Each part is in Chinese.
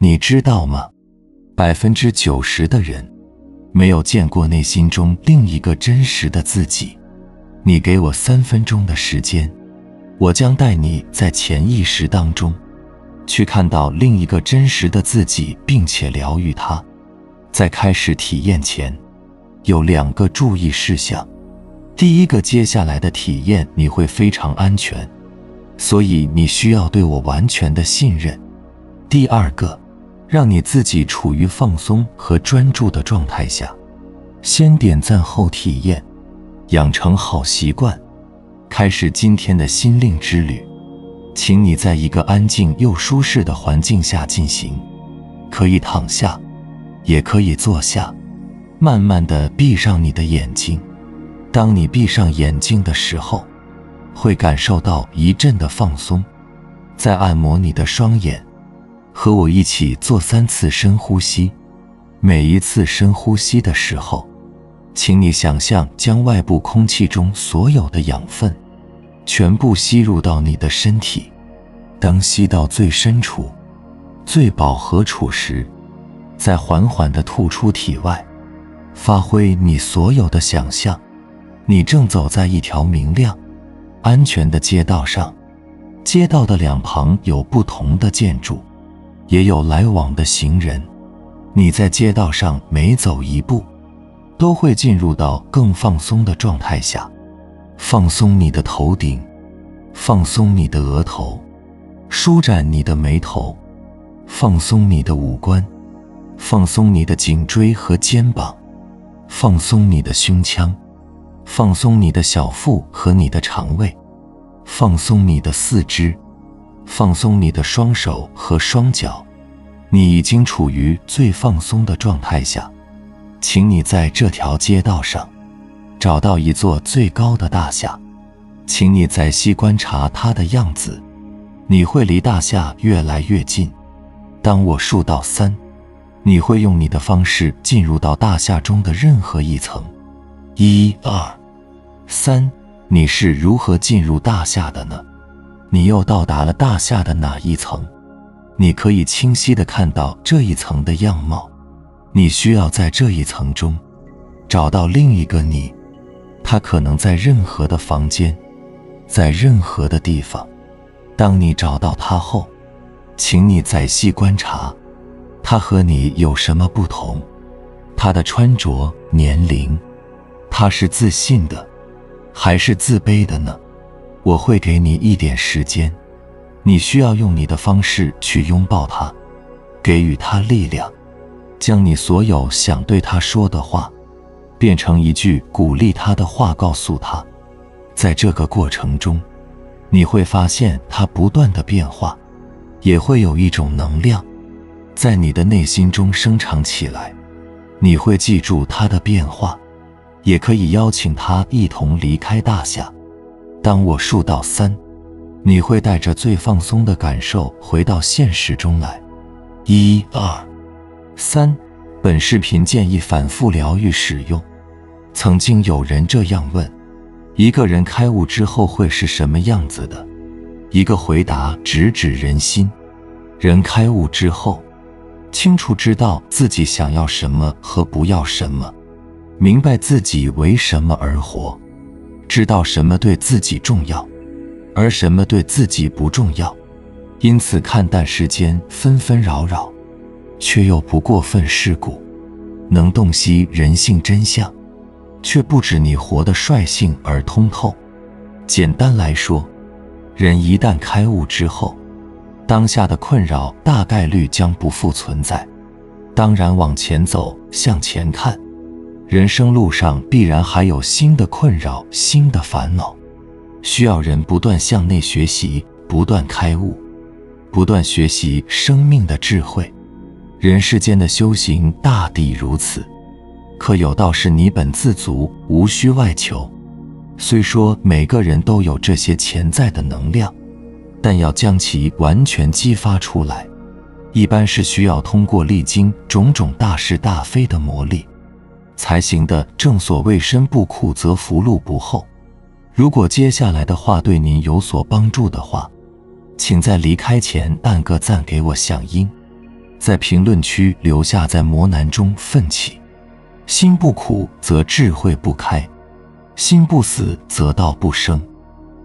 你知道吗？90%的人没有见过内心中另一个真实的自己。你给我3分钟的时间，我将带你在潜意识当中去看到另一个真实的自己，并且疗愈它。在开始体验前，有2个注意事项。第一个，接下来的体验你会非常安全，所以你需要对我完全的信任。第二个，让你自己处于放松和专注的状态下，先点赞后体验，养成好习惯，开始今天的心灵之旅。请你在一个安静又舒适的环境下进行，可以躺下，也可以坐下，慢慢地闭上你的眼睛。当你闭上眼睛的时候，会感受到一阵的放松。再按摩你的双眼，和我一起做3次深呼吸。每一次深呼吸的时候，请你想象将外部空气中所有的养分全部吸入到你的身体。当吸到最深处、最饱和处时，再缓缓地吐出体外。发挥你所有的想象，你正走在一条明亮、安全的街道上。街道的2旁有不同的建筑，也有来往的行人。你在街道上每走一步，都会进入到更放松的状态下。放松你的头顶，放松你的额头，舒展你的眉头，放松你的五官，放松你的颈椎和肩膀，放松你的胸腔，放松你的小腹和你的肠胃，放松你的四肢，放松你的双手和双脚。你已经处于最放松的状态下。请你在这条街道上找到一座最高的大厦，请你仔细观察它的样子。你会离大厦越来越近。当我数到3，你会用你的方式进入到大厦中的任何一层。1、2、3，你是如何进入大厦的呢？你又到达了大厦的哪一层？你可以清晰地看到这一层的样貌。你需要在这一层中找到另一个你，它可能在任何的房间，在任何的地方。当你找到它后，请你仔细观察，它和你有什么不同？它的穿着、年龄，它是自信的，还是自卑的呢？我会给你一点时间，你需要用你的方式去拥抱它，给予它力量，将你所有想对它说的话变成一句鼓励它的话告诉它。在这个过程中，你会发现它不断的变化，也会有一种能量在你的内心中生长起来。你会记住它的变化，也可以邀请它一同离开大厦。当我数到3，你会带着最放松的感受回到现实中来。1、2、3。本视频建议反复疗愈使用。曾经有人这样问：一个人开悟之后会是什么样子的？一个回答直指人心。人开悟之后，清楚知道自己想要什么和不要什么，明白自己为什么而活，知道什么对自己重要，而什么对自己不重要，因此看淡世间纷纷扰扰，却又不过分世故，能洞悉人性真相，却不止你活得率性而通透。简单来说，人一旦开悟之后，当下的困扰大概率将不复存在。当然往前走，向前看，人生路上必然还有新的困扰、新的烦恼，需要人不断向内学习，不断开悟，不断学习生命的智慧。人世间的修行大抵如此，可有道是你本自足，无需外求。虽说每个人都有这些潜在的能量，但要将其完全激发出来，一般是需要通过历经种种大是大非的磨砺才行的。正所谓身不苦则福禄不厚。如果接下来的话对您有所帮助的话，请在离开前按个赞给我响应，在评论区留下在磨难中奋起。心不苦则智慧不开，心不死则道不生。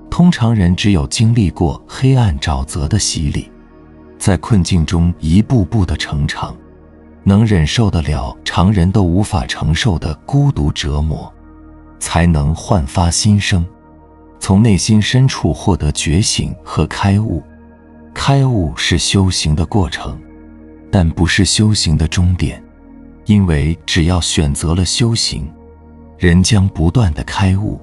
通常人只有经历过黑暗沼泽的洗礼，在困境中一步步的成长，能忍受得了常人都无法承受的孤独折磨，才能焕发新生，从内心深处获得觉醒和开悟。开悟是修行的过程，但不是修行的终点，因为只要选择了修行，人将不断的开悟。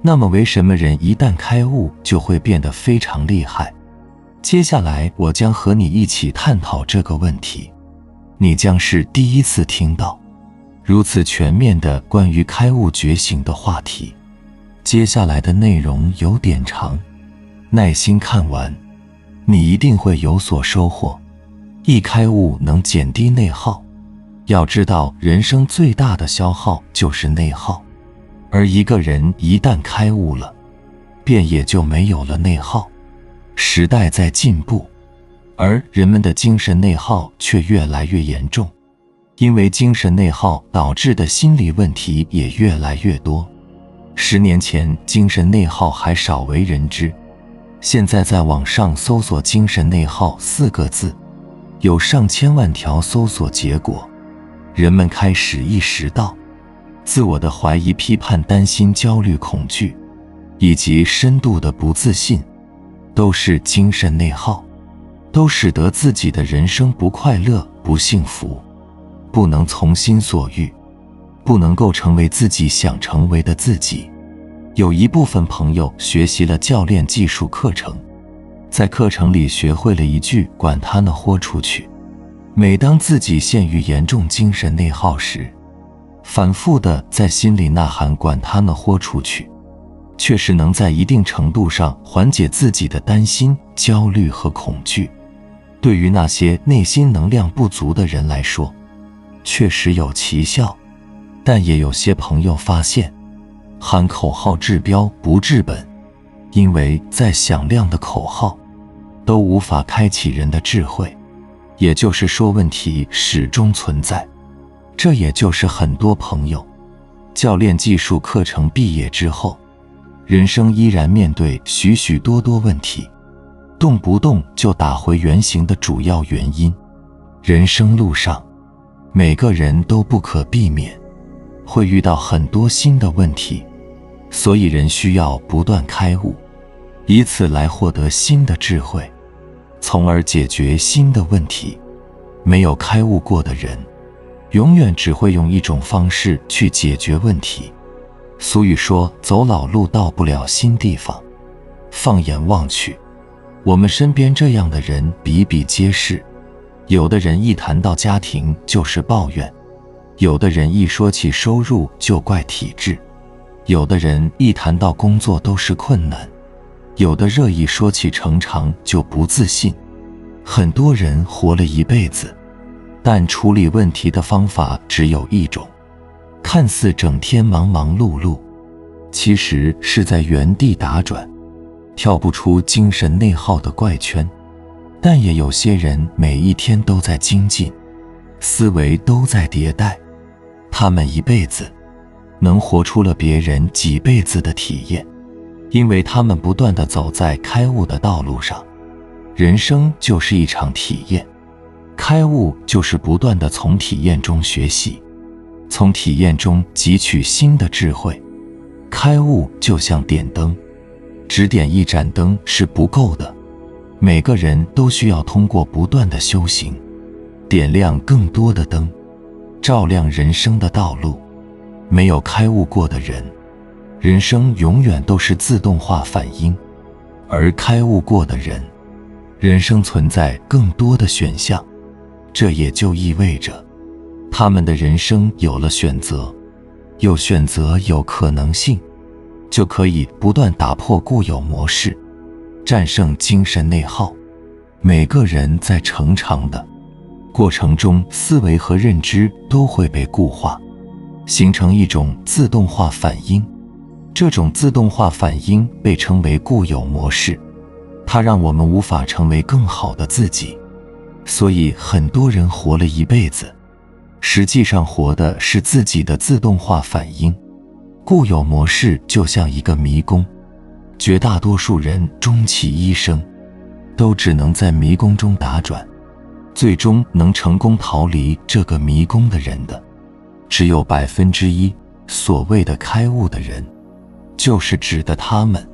那么为什么人一旦开悟就会变得非常厉害？接下来我将和你一起探讨这个问题，你将是第一次听到如此全面的关于开悟觉醒的话题。接下来的内容有点长，耐心看完，你一定会有所收获。一开悟能减低内耗，要知道人生最大的消耗就是内耗，而一个人一旦开悟了，便也就没有了内耗。时代在进步，而人们的精神内耗却越来越严重，因为精神内耗导致的心理问题也越来越多。10年前精神内耗还少为人知，现在在网上搜索精神内耗4个字，有上千万条搜索结果，人们开始意识到自我的怀疑、批判、担心、焦虑、恐惧以及深度的不自信都是精神内耗，都使得自己的人生不快乐、不幸福，不能从心所欲，不能够成为自己想成为的自己。有一部分朋友学习了教练技术课程，在课程里学会了一句管他呢豁出去。每当自己陷于严重精神内耗时，反复地在心里呐喊管他呢豁出去，确实能在一定程度上缓解自己的担心、焦虑和恐惧。对于那些内心能量不足的人来说，确实有奇效。但也有些朋友发现，喊口号治标不治本，因为再响亮的口号都无法开启人的智慧，也就是说问题始终存在。这也就是很多朋友教练技术课程毕业之后，人生依然面对许许多多问题，动不动就打回原形的主要原因。人生路上，每个人都不可避免会遇到很多新的问题，所以人需要不断开悟，以此来获得新的智慧，从而解决新的问题。没有开悟过的人，永远只会用一种方式去解决问题。俗语说，走老路到不了新地方。放眼望去，我们身边这样的人比比皆是。有的人一谈到家庭就是抱怨，有的人一说起收入就怪体制，有的人一谈到工作都是困难，有的热一说起成长就不自信。很多人活了一辈子，但处理问题的方法只有一种，看似整天忙忙碌碌，其实是在原地打转，跳不出精神内耗的怪圈。但也有些人每一天都在精进，思维都在迭代，他们一辈子能活出了别人几辈子的体验，因为他们不断地走在开悟的道路上。人生就是一场体验，开悟就是不断地从体验中学习，从体验中汲取新的智慧。开悟就像点灯，只点一盏灯是不够的，每个人都需要通过不断的修行，点亮更多的灯，照亮人生的道路。没有开悟过的人，人生永远都是自动化反应，而开悟过的人，人生存在更多的选项。这也就意味着，他们的人生有了选择，有选择有可能性，就可以不断打破固有模式，战胜精神内耗。每个人在成长的过程中，思维和认知都会被固化，形成一种自动化反应。这种自动化反应被称为固有模式，它让我们无法成为更好的自己。所以很多人活了一辈子，实际上活的是自己的自动化反应。固有模式就像一个迷宫，绝大多数人终其一生都只能在迷宫中打转，最终能成功逃离这个迷宫的人的只有1%。所谓的开悟的人，就是指的他们，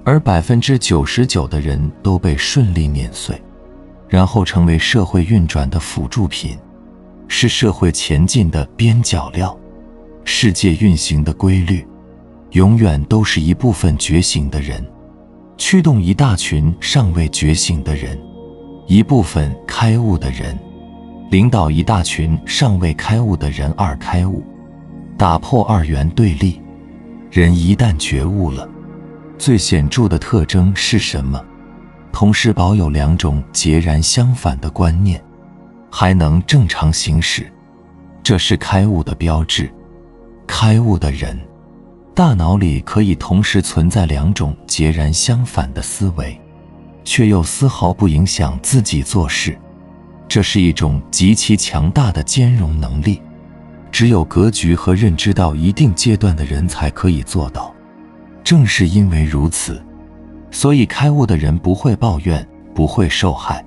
而99%的人都被顺利碾碎，然后成为社会运转的辅助品，是社会前进的边角料。世界运行的规律，永远都是一部分觉醒的人驱动一大群尚未觉醒的人，一部分开悟的人领导一大群尚未开悟的人二开悟，打破二元对立。人一旦觉悟了，最显著的特征是什么？同时保有两种截然相反的观念，还能正常行驶，这是开悟的标志。开悟的人，大脑里可以同时存在两种截然相反的思维，却又丝毫不影响自己做事，这是一种极其强大的兼容能力。只有格局和认知到一定阶段的人才可以做到。正是因为如此，所以开悟的人不会抱怨，不会受害，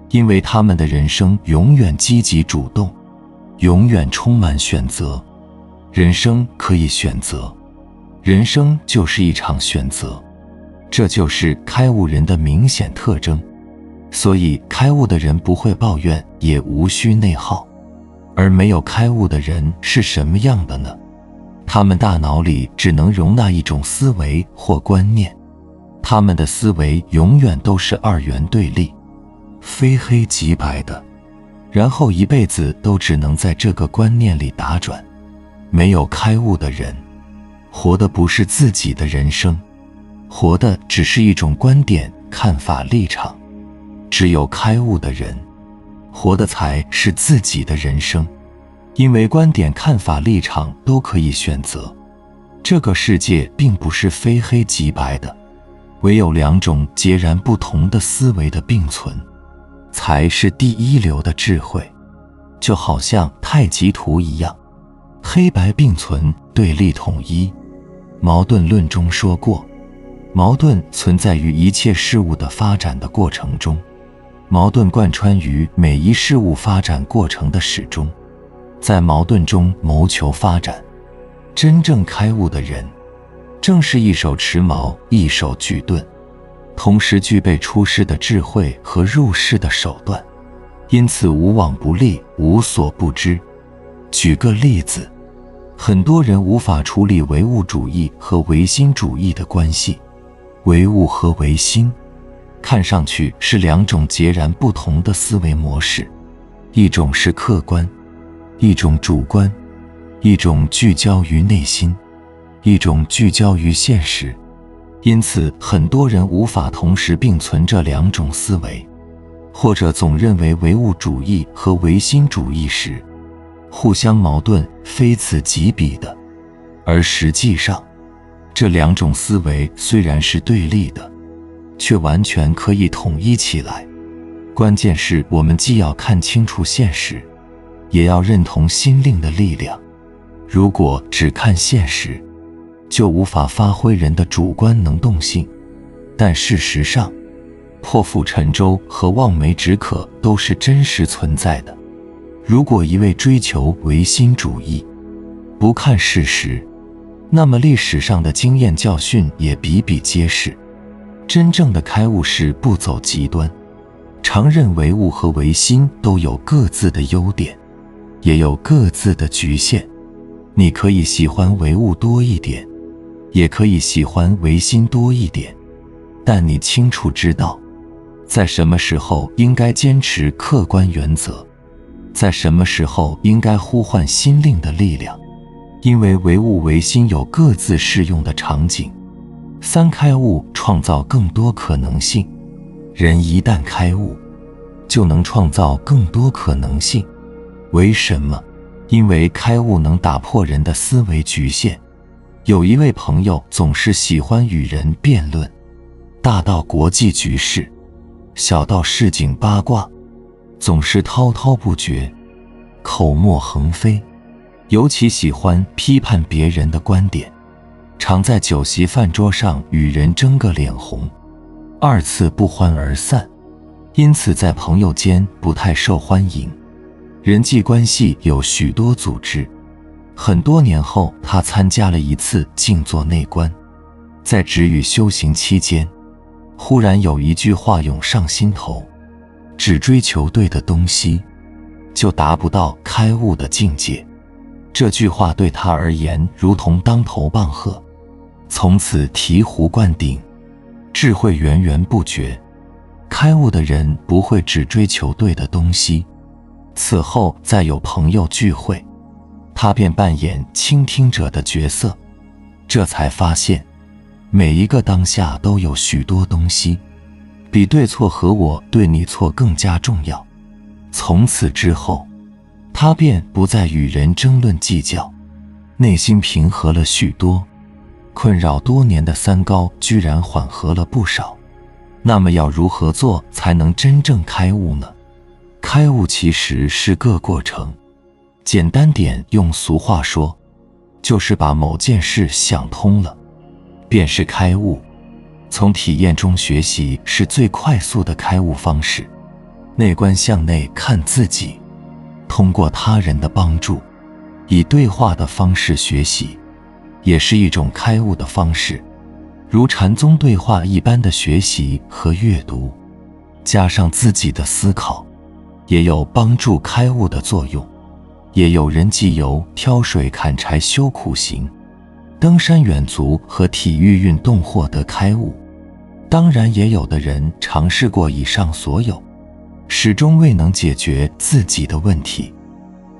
因为他们的人生永远积极主动，永远充满选择。人生可以选择，人生就是一场选择，这就是开悟人的明显特征。所以开悟的人不会抱怨，也无需内耗。而没有开悟的人是什么样的呢？他们大脑里只能容纳一种思维或观念，他们的思维永远都是二元对立，非黑即白的，然后一辈子都只能在这个观念里打转。没有开悟的人，活的不是自己的人生，活的只是一种观点、看法、立场。只有开悟的人，活的才是自己的人生，因为观点、看法、立场都可以选择。这个世界并不是非黑即白的，唯有两种截然不同的思维的并存，才是第一流的智慧。就好像太极图一样，黑白并存，对立统一。矛盾论中说过，矛盾存在于一切事物的发展的过程中，矛盾贯穿于每一事物发展过程的始终，在矛盾中谋求发展。真正开悟的人，正是一手持矛，一手举盾，同时具备出世的智慧和入世的手段，因此无往不利，无所不知。举个例子，很多人无法处理唯物主义和唯心主义的关系。唯物和唯心看上去是两种截然不同的思维模式，一种是客观，一种主观，一种聚焦于内心，一种聚焦于现实。因此很多人无法同时并存这两种思维，或者总认为唯物主义和唯心主义时互相矛盾，非此即彼的。而实际上，这两种思维虽然是对立的，却完全可以统一起来。关键是我们既要看清楚现实，也要认同心灵的力量。如果只看现实，就无法发挥人的主观能动性。但事实上，破釜沉舟和望梅止渴都是真实存在的。如果一味追求唯心主义，不看事实，那么历史上的经验教训也比比皆是。真正的开悟是不走极端，承认唯物和唯心都有各自的优点，也有各自的局限。你可以喜欢唯物多一点，也可以喜欢唯心多一点，但你清楚知道，在什么时候应该坚持客观原则，在什么时候应该呼唤心灵的力量。因为唯物唯心有各自适用的场景。三开悟创造更多可能性。人一旦开悟，就能创造更多可能性。为什么？因为开悟能打破人的思维局限。有一位朋友总是喜欢与人辩论，大到国际局势，小到市井八卦，总是滔滔不绝，口沫横飞，尤其喜欢批判别人的观点，常在酒席饭桌上与人争个脸红，二次不欢而散，因此在朋友间不太受欢迎，人际关系有许多阻滞。很多年后，他参加了一次静坐内观，在止语修行期间，忽然有一句话涌上心头：只追求对的东西，就达不到开悟的境界。这句话对他而言如同当头棒喝，从此醍醐灌顶，智慧源源不绝。开悟的人不会只追求对的东西。此后再有朋友聚会，他便扮演倾听者的角色，这才发现每一个当下都有许多东西，比对错和我对你错更加重要。从此之后，他便不再与人争论计较，内心平和了许多，困扰多年的三高居然缓和了不少。那么要如何做才能真正开悟呢？开悟其实是个过程，简单点用俗话说，就是把某件事想通了，便是开悟。从体验中学习是最快速的开悟方式。内观向内看自己，通过他人的帮助，以对话的方式学习，也是一种开悟的方式。如禅宗对话一般的学习和阅读，加上自己的思考，也有帮助开悟的作用。也有人藉由挑水砍柴修苦行，登山远足和体育运动获得开悟。当然也有的人尝试过以上所有，始终未能解决自己的问题。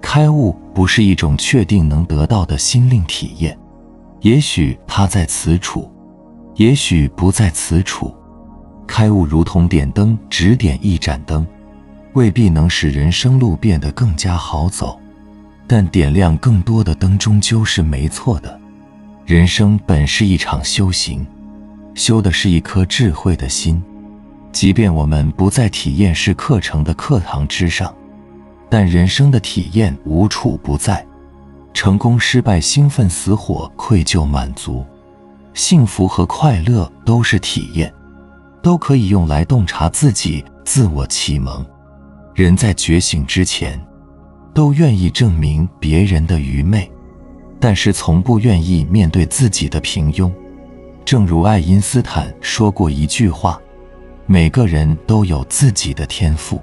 开悟不是一种确定能得到的心灵体验，也许它在此处，也许不在此处。开悟如同点灯，只点一盏灯，未必能使人生路变得更加好走，但点亮更多的灯终究是没错的。人生本是一场修行，修的是一颗智慧的心。即便我们不在体验式课程的课堂之上，但人生的体验无处不在。成功、失败、兴奋、死火、愧疚、满足，幸福和快乐都是体验，都可以用来洞察自己，自我启蒙。人在觉醒之前，都愿意证明别人的愚昧，但是从不愿意面对自己的平庸。正如爱因斯坦说过一句话，每个人都有自己的天赋，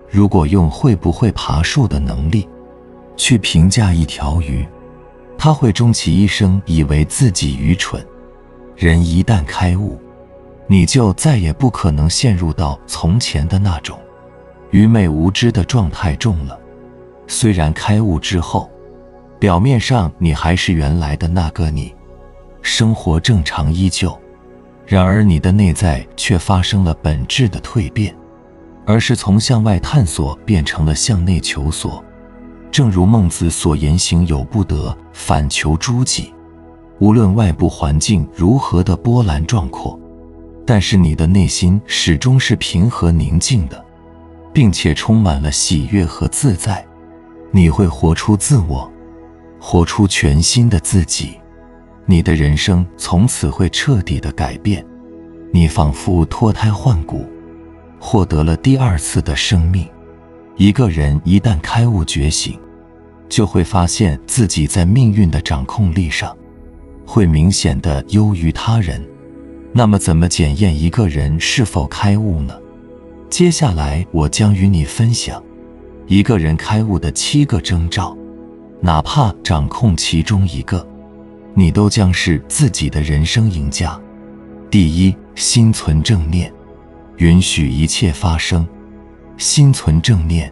如果用会不会爬树的能力去评价一条鱼，他会终其一生以为自己愚蠢。人一旦开悟，你就再也不可能陷入到从前的那种愚昧无知的状态中了。虽然开悟之后，表面上你还是原来的那个你，生活正常依旧，然而你的内在却发生了本质的蜕变，而是从向外探索变成了向内求索。正如孟子所言，行有不得，反求诸己。无论外部环境如何的波澜壮阔，但是你的内心始终是平和宁静的，并且充满了喜悦和自在。你会活出自我，活出全新的自己，你的人生从此会彻底的改变。你仿佛脱胎换骨，获得了第二次的生命。一个人一旦开悟觉醒，就会发现自己在命运的掌控力上会明显的优于他人。那么怎么检验一个人是否开悟呢？接下来我将与你分享一个人开悟的7个征兆，哪怕掌控其中一个，你都将是自己的人生赢家。第一，心存正念，允许一切发生。心存正念，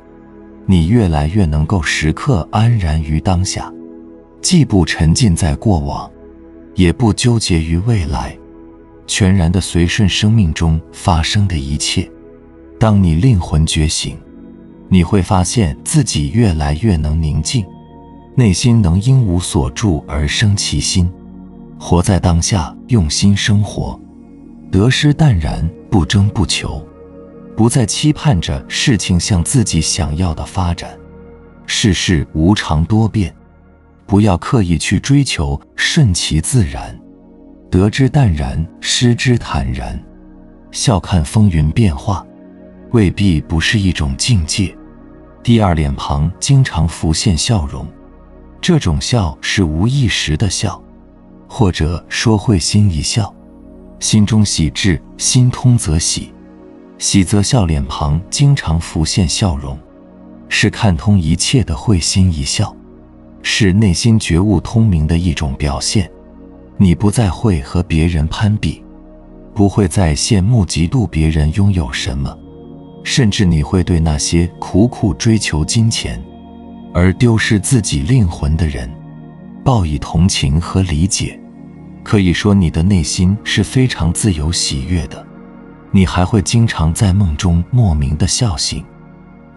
你越来越能够时刻安然于当下，既不沉浸在过往，也不纠结于未来，全然地随顺生命中发生的一切。当你灵魂觉醒，你会发现自己越来越能宁静，内心能因无所住而生其心，活在当下，用心生活，得失淡然，不争不求。不再期盼着事情向自己想要的发展。世事无常多变，不要刻意去追求，顺其自然，得之淡然，失之坦然。笑看风云变化，未必不是一种境界。第二，脸庞经常浮现笑容，这种笑是无意识的笑，或者说会心一笑。心中喜志，心通则喜，喜则笑，脸庞经常浮现笑容，是看通一切的会心一笑，是内心觉悟通明的一种表现。你不再会和别人攀比，不会再羡慕嫉妒别人拥有什么，甚至你会对那些苦苦追求金钱而丢失自己灵魂的人报以同情和理解。可以说你的内心是非常自由喜悦的，你还会经常在梦中莫名的笑醒。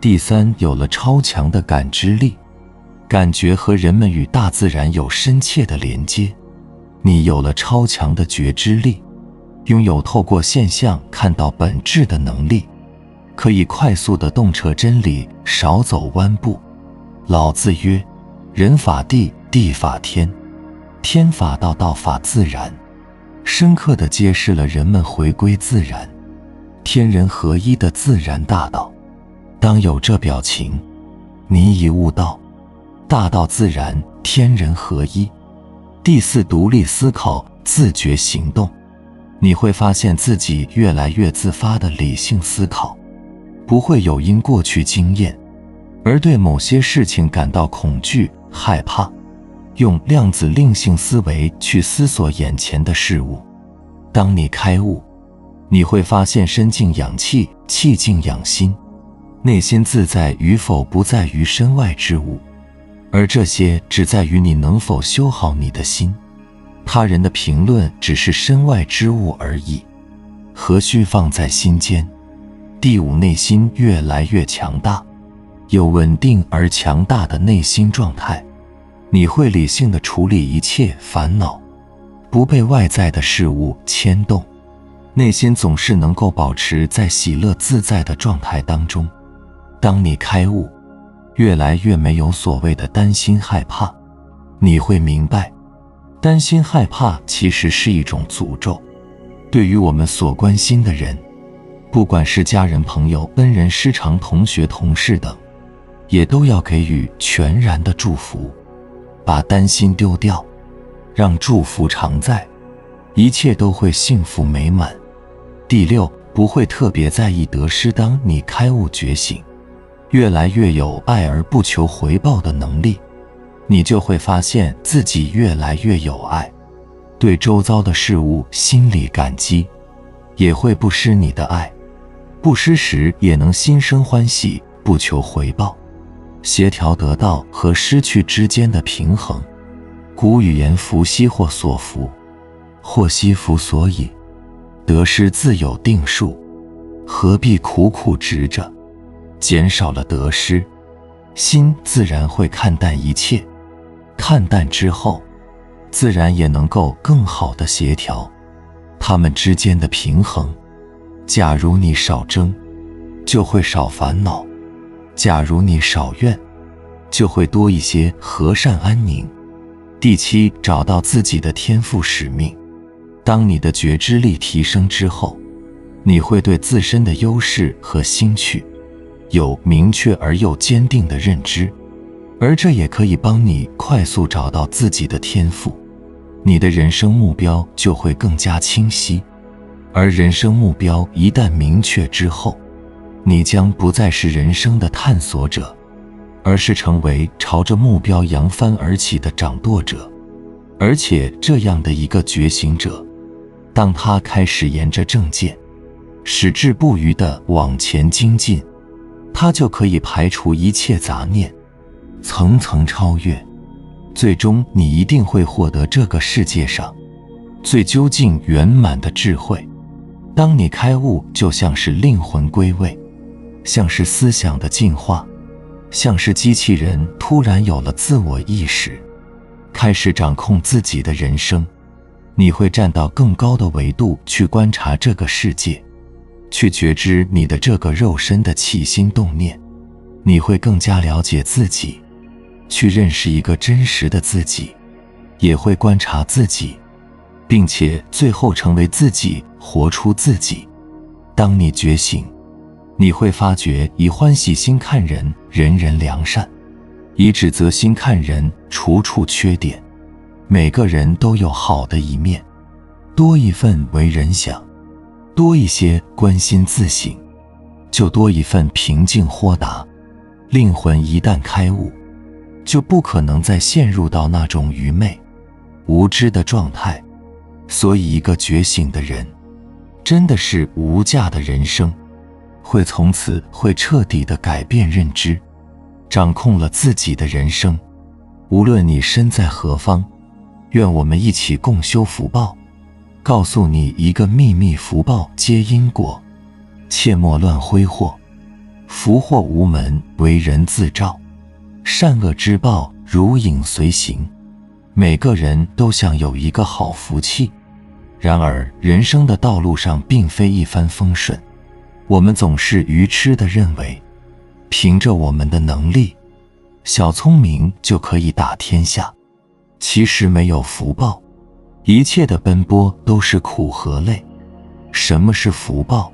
第三，有了超强的感知力，感觉和人们与大自然有深切的连接。你有了超强的觉知力，拥有透过现象看到本质的能力，可以快速地洞彻真理，少走弯步。老子曰：人法地，地法天，天法道，道法自然。深刻地揭示了人们回归自然，天人合一的自然大道。当有这表情，你已悟道，大道自然，天人合一。第四，独立思考，自觉行动。你会发现自己越来越自发的理性思考，不会有因过去经验而对某些事情感到恐惧、害怕，用量子令性思维去思索眼前的事物。当你开悟，你会发现身静养气，气静养心，内心自在与否不在于身外之物，而这些只在于你能否修好你的心。他人的评论只是身外之物而已，何须放在心间。第五，内心越来越强大，有稳定而强大的内心状态。你会理性地处理一切烦恼，不被外在的事物牵动，内心总是能够保持在喜乐自在的状态当中。当你开悟，越来越没有所谓的担心害怕，你会明白，担心害怕其实是一种诅咒。对于我们所关心的人，不管是家人、朋友、恩人、师长、同学、同事等，也都要给予全然的祝福，把担心丢掉，让祝福常在，一切都会幸福美满。第六，不会特别在意得失。当你开悟觉醒，越来越有爱而不求回报的能力，你就会发现自己越来越有爱，对周遭的事物心里感激，也会不失你的爱，不失时也能心生欢喜，不求回报，协调得到和失去之间的平衡。古语言：福兮祸所伏，祸兮福所倚，得失自有定数，何必苦苦执着。减少了得失，心自然会看淡一切，看淡之后，自然也能够更好的协调它们之间的平衡。假如你少争，就会少烦恼；假如你少怨，就会多一些和善安宁。第七，找到自己的天赋使命。当你的觉知力提升之后，你会对自身的优势和兴趣有明确而又坚定的认知，而这也可以帮你快速找到自己的天赋，你的人生目标就会更加清晰。而人生目标一旦明确之后，你将不再是人生的探索者，而是成为朝着目标扬帆而起的掌舵者。而且这样的一个觉醒者，当他开始沿着正见矢志不渝地往前精进，他就可以排除一切杂念，层层超越，最终你一定会获得这个世界上最究竟圆满的智慧。当你开悟，就像是灵魂归位，像是思想的进化，像是机器人突然有了自我意识，开始掌控自己的人生。你会站到更高的维度去观察这个世界，去觉知你的这个肉身的起心动念，你会更加了解自己，去认识一个真实的自己，也会观察自己，并且最后成为自己，活出自己。当你觉醒，你会发觉以欢喜心看人，人人良善；以指责心看人，处处缺点。每个人都有好的一面，多一份为人想，多一些关心自省，就多一份平静豁达。灵魂一旦开悟，就不可能再陷入到那种愚昧无知的状态。所以一个觉醒的人，真的是无价的人生，会从此彻底的改变认知，掌控了自己的人生。无论你身在何方，愿我们一起共修福报。告诉你一个秘密，福报皆因果，切莫乱挥霍。福祸无门，为人自照。善恶之报，如影随形。每个人都想有一个好福气，然而人生的道路上并非一帆风顺。我们总是愚痴地认为，凭着我们的能力，小聪明就可以打天下。其实没有福报，一切的奔波都是苦和累。什么是福报？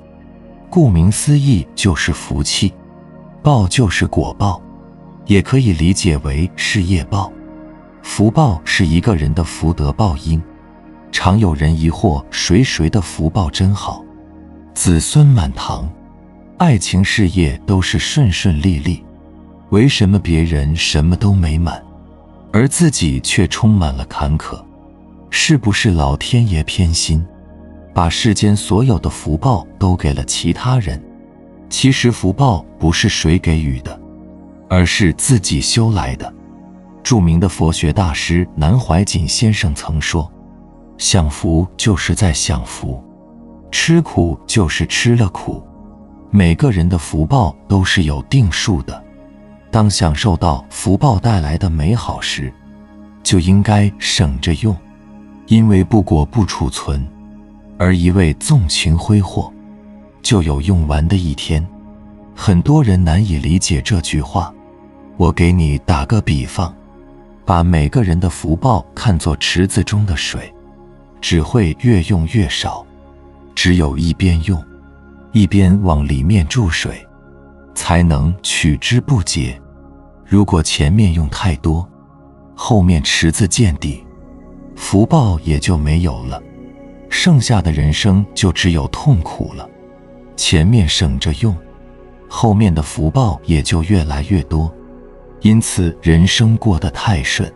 顾名思义，就是福气，报就是果报，也可以理解为是业报。福报是一个人的福德报应。常有人疑惑，谁的福报真好，子孙满堂，爱情事业都是顺顺利利，为什么别人什么都没满，而自己却充满了坎坷？是不是老天爷偏心，把世间所有的福报都给了其他人？其实福报不是谁给予的，而是自己修来的。著名的佛学大师南怀瑾先生曾说，享福就是在享福，吃苦就是吃了苦。每个人的福报都是有定数的，当享受到福报带来的美好时，就应该省着用，因为不果不储存，而一味纵情挥霍，就有用完的一天。很多人难以理解这句话，我给你打个比方，把每个人的福报看作池子中的水，只会越用越少，只有一边用，一边往里面注水，才能取之不竭。如果前面用太多，后面池子见底，福报也就没有了，剩下的人生就只有痛苦了。前面省着用，后面的福报也就越来越多。因此人生过得太顺，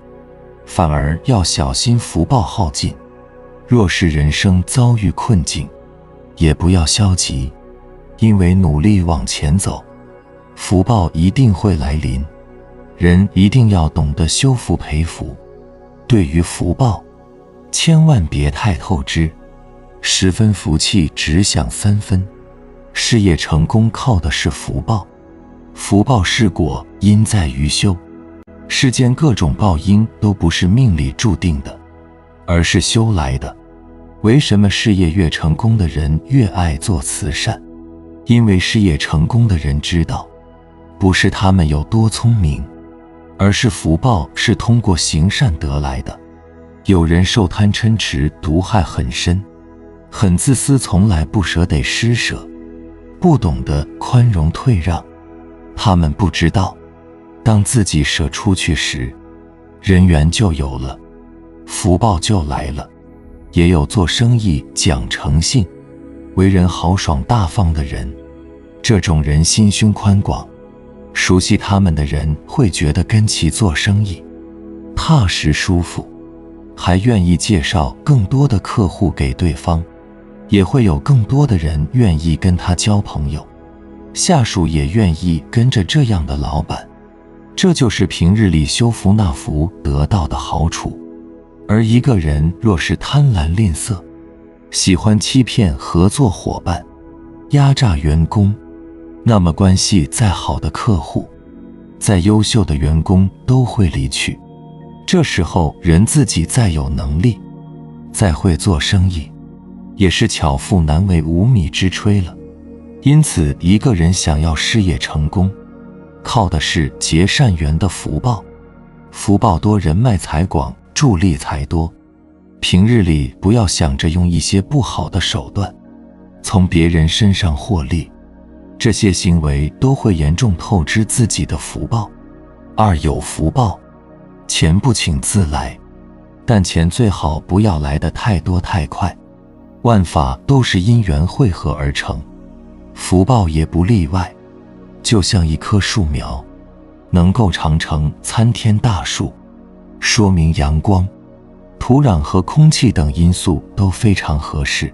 反而要小心福报耗尽。若是人生遭遇困境，也不要消极，因为努力往前走，福报一定会来临。人一定要懂得修福培福，对于福报，千万别太透支。10分福气只享3分，事业成功靠的是福报，福报是果，因在于修。世间各种报应都不是命里注定的，而是修来的。为什么事业越成功的人越爱做慈善？因为事业成功的人知道，不是他们有多聪明，而是福报是通过行善得来的。有人受贪嗔痴毒害很深，很自私，从来不舍得施舍，不懂得宽容退让。他们不知道，当自己舍出去时，人缘就有了，福报就来了。也有做生意讲诚信，为人豪爽大方的人，这种人心胸宽广，熟悉他们的人会觉得跟其做生意踏实舒服，还愿意介绍更多的客户给对方，也会有更多的人愿意跟他交朋友，下属也愿意跟着这样的老板。这就是平日里修福纳福得到的好处。而一个人若是贪婪吝啬，喜欢欺骗合作伙伴，压榨员工，那么关系再好的客户，再优秀的员工都会离去。这时候人自己再有能力，再会做生意，也是巧妇难为无米之炊了。因此，一个人想要事业成功，靠的是结善缘的福报。福报多，人脉财广，助力财多。平日里不要想着用一些不好的手段，从别人身上获利，这些行为都会严重透支自己的福报。二，有福报，钱不请自来，但钱最好不要来得太多太快。万法都是因缘汇合而成，福报也不例外。就像一棵树苗，能够长成参天大树，说明阳光、土壤和空气等因素都非常合适。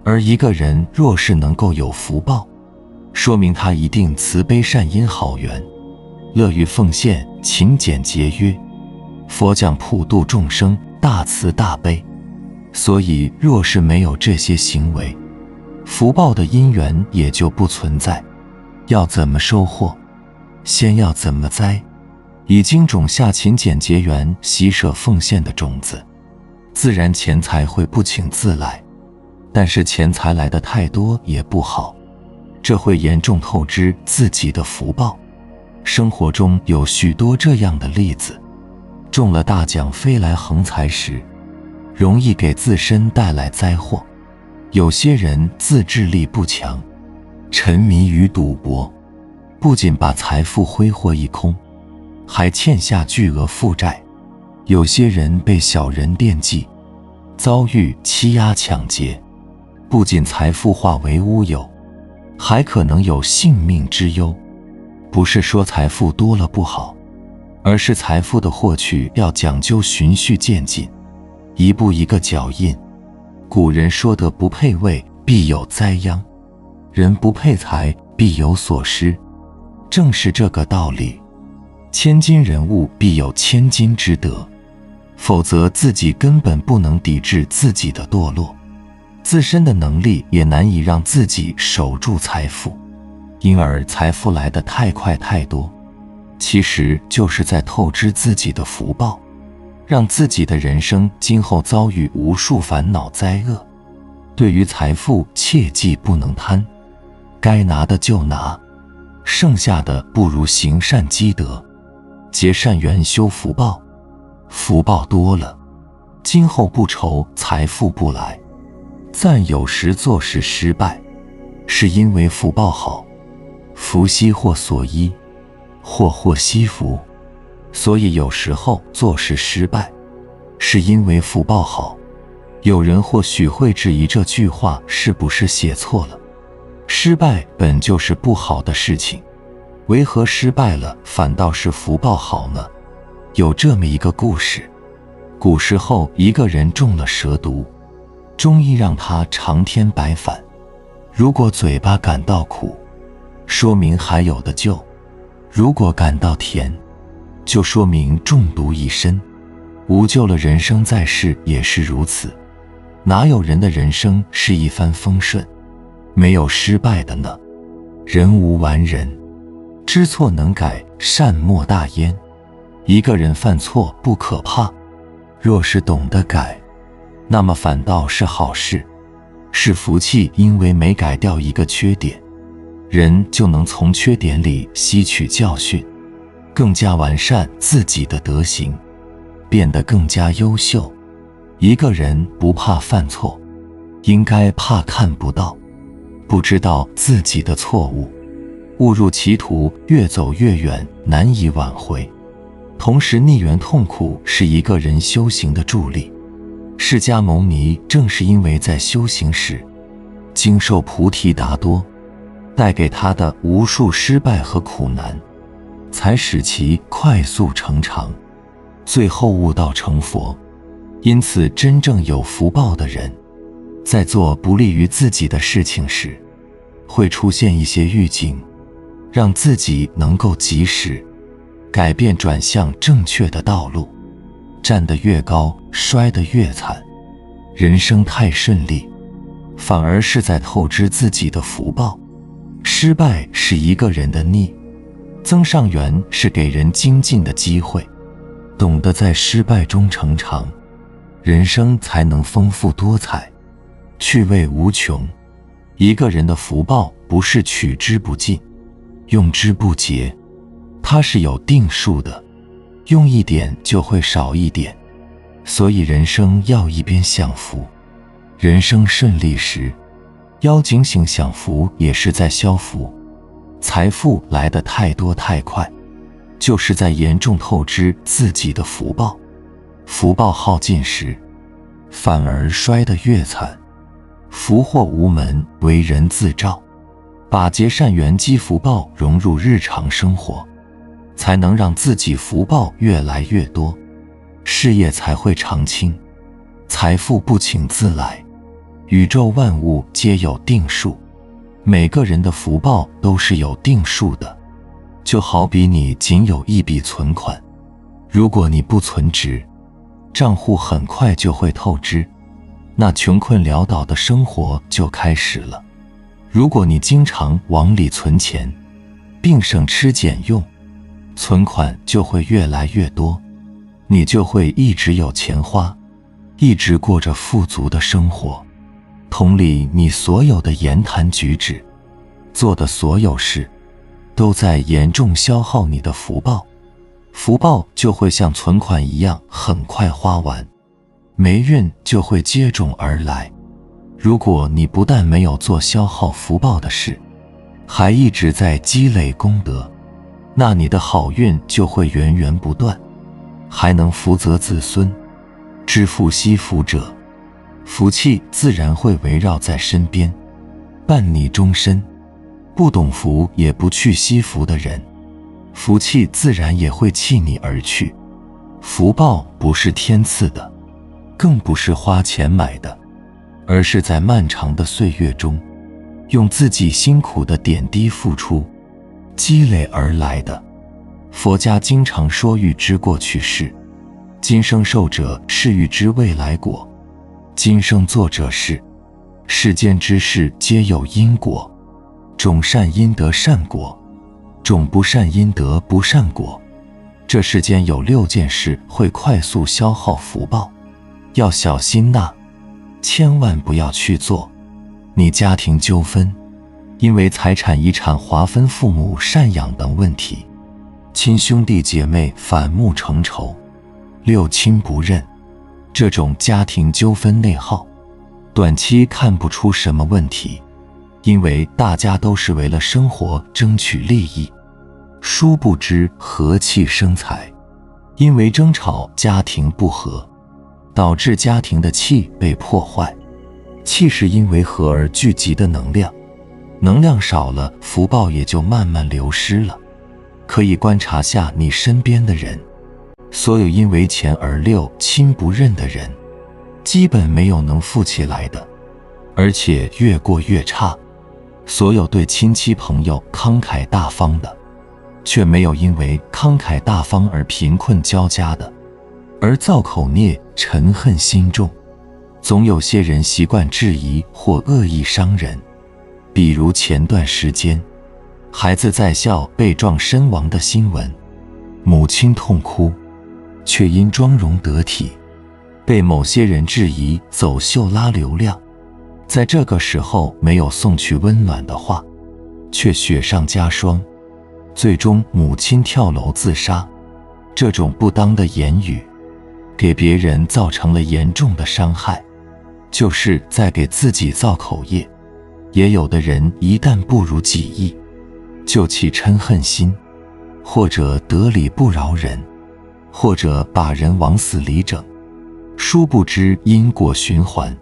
而一个人若是能够有福报，说明他一定慈悲善因好缘，乐于奉献，勤俭节约。佛讲普度众生，大慈大悲。所以若是没有这些行为，福报的因缘也就不存在。要怎么收获，先要怎么栽。已经种下勤俭节缘、喜舍奉献的种子，自然钱财会不请自来。但是钱财来得太多也不好，这会严重透支自己的福报。生活中有许多这样的例子，中了大奖飞来横财时，容易给自身带来灾祸。有些人自制力不强，沉迷于赌博，不仅把财富挥霍一空，还欠下巨额负债。有些人被小人惦记，遭遇欺压抢劫，不仅财富化为乌有，还可能有性命之忧。不是说财富多了不好，而是财富的获取要讲究循序渐进，一步一个脚印。古人说的不配位，必有灾殃；人不配财，必有所失。正是这个道理，千金人物必有千金之德，否则自己根本不能抵制自己的堕落，自身的能力也难以让自己守住财富。因而财富来得太快太多，其实就是在透支自己的福报，让自己的人生今后遭遇无数烦恼灾厄。对于财富，切记不能贪，该拿的就拿，剩下的不如行善积德，结善缘修福报。福报多了，今后不愁财富不来。暂有时做事失败，是因为福报好，福兮祸所依，祸兮福。所以有时候做事失败，是因为福报好。有人或许会质疑这句话是不是写错了，失败本就是不好的事情，为何失败了反倒是福报好呢？有这么一个故事，古时候一个人中了蛇毒，中医让他长天白饭，如果嘴巴感到苦，说明还有的救；如果感到甜，就说明中毒已深，无救了。人生在世也是如此，哪有人的人生是一帆风顺，没有失败的呢？人无完人，知错能改，善莫大焉。一个人犯错不可怕，若是懂得改，那么反倒是好事，是福气。因为每改掉一个缺点，人就能从缺点里吸取教训，更加完善自己的德行，变得更加优秀。一个人不怕犯错，应该怕看不到，不知道自己的错误，误入歧途，越走越远，难以挽回。同时逆缘痛苦是一个人修行的助力。释迦牟尼正是因为在修行时经受菩提达多带给他的无数失败和苦难，才使其快速成长，最后悟道成佛。因此真正有福报的人，在做不利于自己的事情时，会出现一些预警，让自己能够及时改变，转向正确的道路。站得越高，摔得越惨。人生太顺利，反而是在透支自己的福报。失败是一个人的逆，增上缘是给人精进的机会。懂得在失败中成长，人生才能丰富多彩，趣味无穷。一个人的福报不是取之不尽，用之不竭，它是有定数的，用一点就会少一点。所以人生要一边享福，人生顺利时，要警醒享福也是在消福。财富来得太多太快，就是在严重透支自己的福报。福报耗尽时，反而衰得越惨。福祸无门，为人自照。把结善缘积福报融入日常生活，才能让自己福报越来越多，事业才会长青。财富不请自来，宇宙万物皆有定数，每个人的福报都是有定数的。就好比你仅有一笔存款，如果你不存值，账户很快就会透支，那穷困潦倒的生活就开始了。如果你经常往里存钱，并省吃俭用，存款就会越来越多，你就会一直有钱花，一直过着富足的生活。同理，你所有的言谈举止，做的所有事，都在严重消耗你的福报，福报就会像存款一样很快花完，霉运就会接踵而来。如果你不但没有做消耗福报的事，还一直在积累功德，那你的好运就会源源不断，还能福泽子孙。知福惜福者，福气自然会围绕在身边，伴你终身。不懂福也不去惜福的人，福气自然也会弃你而去。福报不是天赐的，更不是花钱买的，而是在漫长的岁月中，用自己辛苦的点滴付出，积累而来的。佛家经常说欲知过去事，今生受者是欲知未来果。今生做者是，世间之事皆有因果，种善因得善果，种不善因得不善果。这世间有6件事会快速消耗福报，要小心呐，千万不要去做。你家庭纠纷，因为财产遗产划分、父母赡养等问题，亲兄弟姐妹反目成仇，六亲不认，这种家庭纠纷内耗，短期看不出什么问题，因为大家都是为了生活争取利益。殊不知和气生财，因为争吵家庭不和，导致家庭的气被破坏。气是因为和而聚集的能量，能量少了，福报也就慢慢流失了。可以观察下你身边的人，所有因为钱而六亲不认的人，基本没有能富起来的，而且越过越差。所有对亲戚朋友慷慨大方的，却没有因为慷慨大方而贫困交加的，而造口孽，嗔恨心重。总有些人习惯质疑或恶意伤人，比如前段时间孩子在校被撞身亡的新闻，母亲痛哭，却因妆容得体，被某些人质疑走秀拉流量。在这个时候没有送去温暖的话，却雪上加霜，最终母亲跳楼自杀。这种不当的言语，给别人造成了严重的伤害，就是在给自己造口业。也有的人一旦不如己意，就起嗔恨心，或者得理不饶人，或者把人往死里整。殊不知因果循环，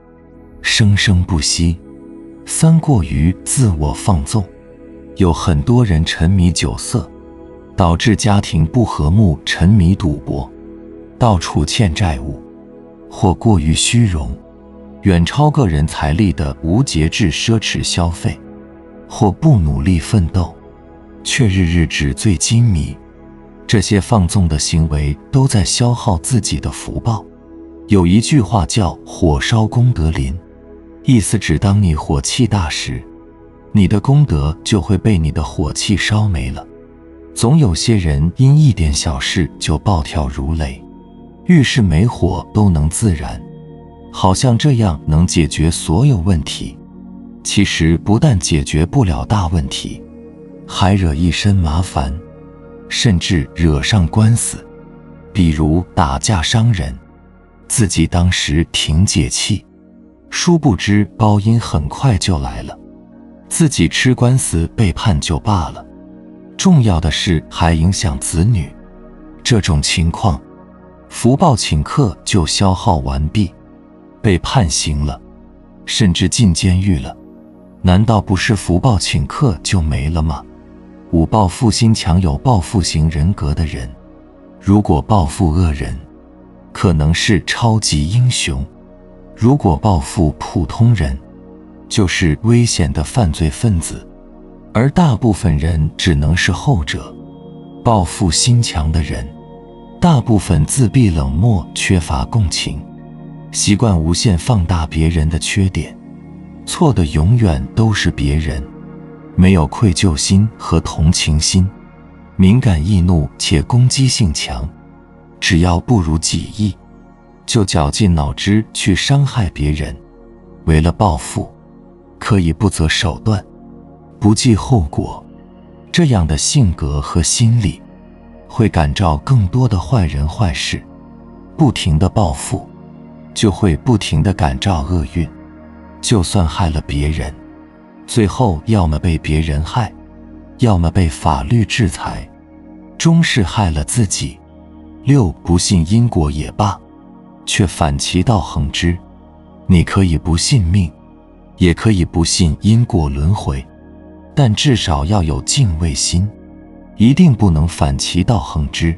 生生不息。三过于自我放纵，有很多人沉迷酒色，导致家庭不和睦，沉迷赌博，到处欠债务，或过于虚荣，远超个人财力的无节制奢侈消费，或不努力奋斗，却日日纸醉金迷。这些放纵的行为都在消耗自己的福报。有一句话叫火烧功德林，意思指当你火气大时，你的功德就会被你的火气烧没了。总有些人因一点小事就暴跳如雷，遇事没火都能自燃，好像这样能解决所有问题。其实不但解决不了大问题，还惹一身麻烦，甚至惹上官司。比如打架伤人，自己当时挺解气，殊不知报应很快就来了，自己吃官司被判就罢了，重要的是还影响子女。这种情况，福报顷刻就消耗完毕，被判刑了，甚至进监狱了。难道不是福报顷刻就没了吗？五报复心强有报复型人格的人，如果报复恶人，可能是超级英雄；如果报复普通人，就是危险的犯罪分子。而大部分人只能是后者。报复心强的人，大部分自闭冷漠，缺乏共情，习惯无限放大别人的缺点，错的永远都是别人，没有愧疚心和同情心，敏感易怒且攻击性强，只要不如己意，就绞尽脑汁去伤害别人。为了报复，可以不择手段，不计后果。这样的性格和心理，会感召更多的坏人坏事。不停的报复，就会不停地感召厄运。就算害了别人，最后要么被别人害，要么被法律制裁，终是害了自己。六，不信因果也罢，却反其道行之。你可以不信命，也可以不信因果轮回，但至少要有敬畏心，一定不能反其道行之。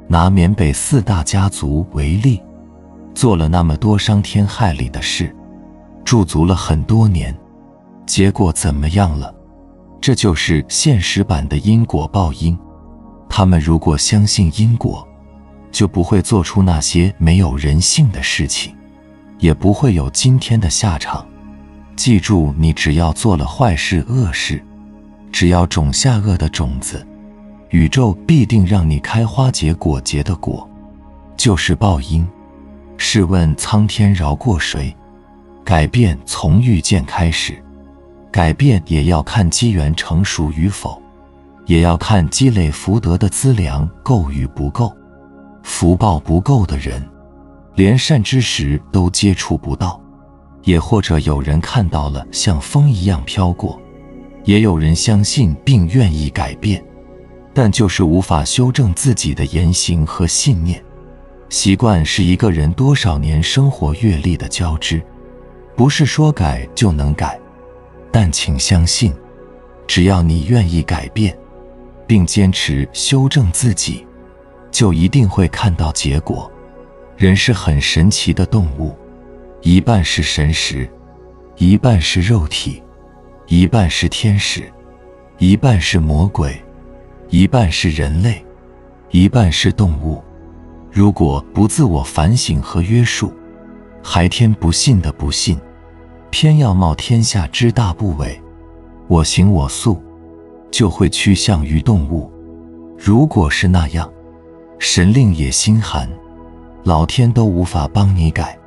拿缅北4大家族为例，做了那么多伤天害理的事，驻足了很多年，结果怎么样了？这就是现实版的因果报应。他们如果相信因果，就不会做出那些没有人性的事情，也不会有今天的下场。记住，你只要做了坏事恶事，只要种下恶的种子，宇宙必定让你开花结果结的果，就是报应。试问苍天饶过谁？改变从遇见开始，改变也要看机缘成熟与否，也要看积累福德的资粮够与不够。福报不够的人，连善知识都接触不到，也或者有人看到了像风一样飘过，也有人相信并愿意改变，但就是无法修正自己的言行和信念。习惯是一个人多少年生活阅历的交织，不是说改就能改，但请相信，只要你愿意改变，并坚持修正自己，就一定会看到结果。人是很神奇的动物，一半是神识，一半是肉体，一半是天使，一半是魔鬼，一半是人类，一半是动物。如果不自我反省和约束，还天不信的不信，偏要冒天下之大不韪，我行我素，就会趋向于动物。如果是那样，神令也心寒，老天都无法帮你改。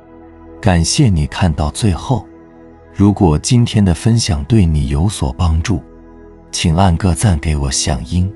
感谢你看到最后，如果今天的分享对你有所帮助，请按个赞给我响应。